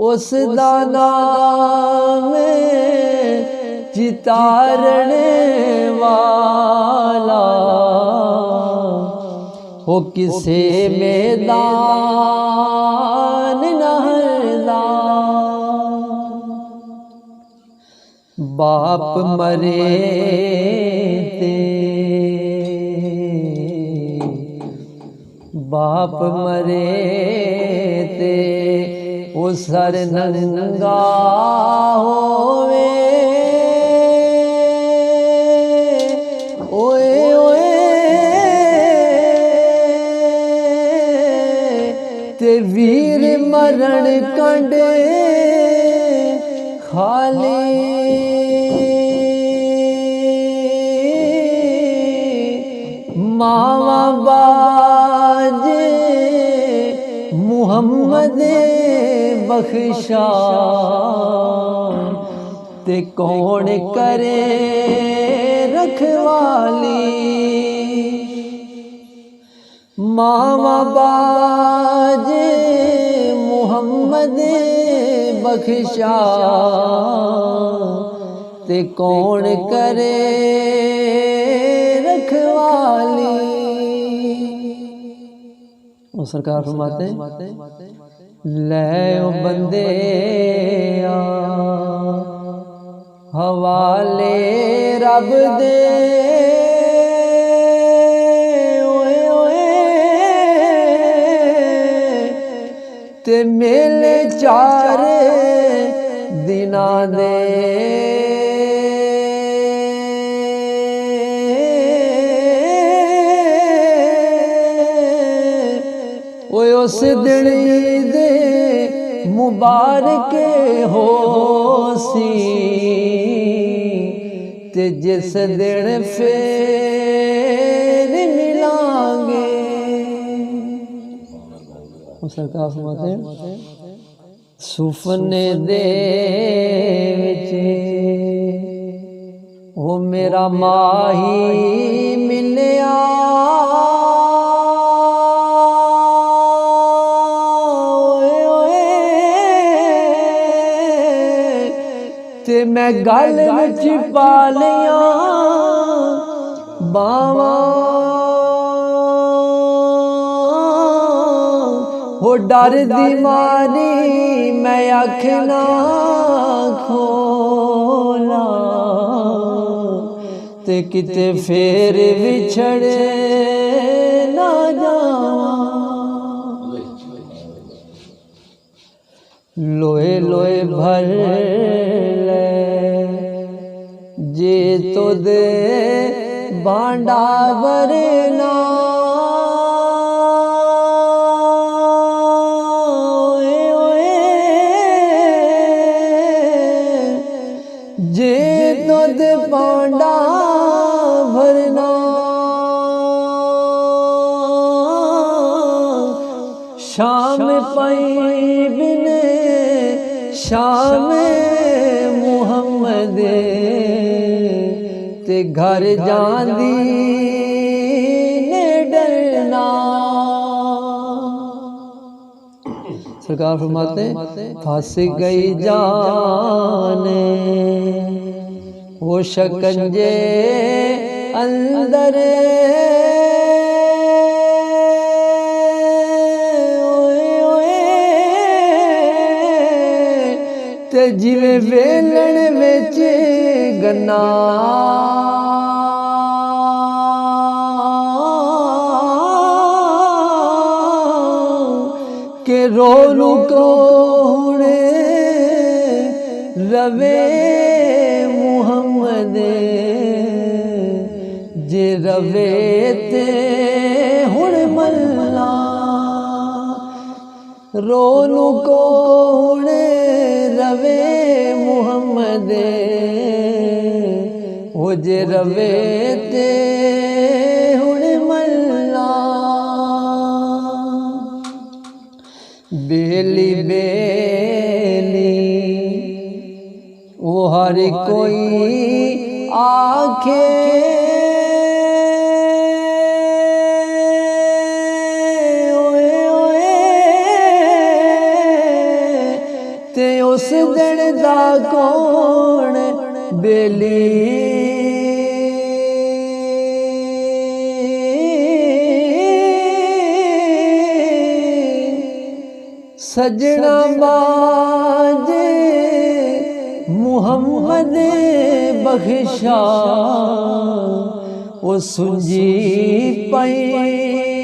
उस दा नाम चितारने वाला हो किसे मैदान नहरदा। बाप मरे ते बाप मरे ते ओ सर नंगा होवे। ओए ओए ते वीर मरण कंडे खाली। मावा बाजे मुहम्मद बख्शा ते कौन करे रखवाली। मावा बाजे मुहम्मद बख्शा ते कौन करे रखवाली। वो सरकार फरमाते ले ओ बंदे हवाले रब दे। ओए ओए ते मेले चार दिना दे। ओए उस दिन दे मुबारक हो सी ते जिस दिन फिर मिलांगे। सरकार फरमाते सुफने दे विच ओ मेरा माही मिलिया। ते मैं गल विच पा लिया बावा। हो डर दी मारी मैं अख ना खोला ते किते फेर विछड़े ना जावा। लोए लोए भर जे तो दे बांडा वरना। ओए ओए जे तो दे बांडा भरना। शाम पाई बिन शाम मुहम्मद ते घर जांदी ने डरना। सरकार फरमाते फंस गई जान वो शकंजे अंदर। ते जिवे वेलण विच गन्ना के रोलू कोने रवे मुहम्मद जे रवे ते हुण मल्ला। रोलू कोने रवे मुहम्मद हो जे रवे ते हुण मल्ला। बेली बेली वो हर कोई आखे दा कौन बेली सजना बाजे मुहम्मद बख्शा वो सुंजी पई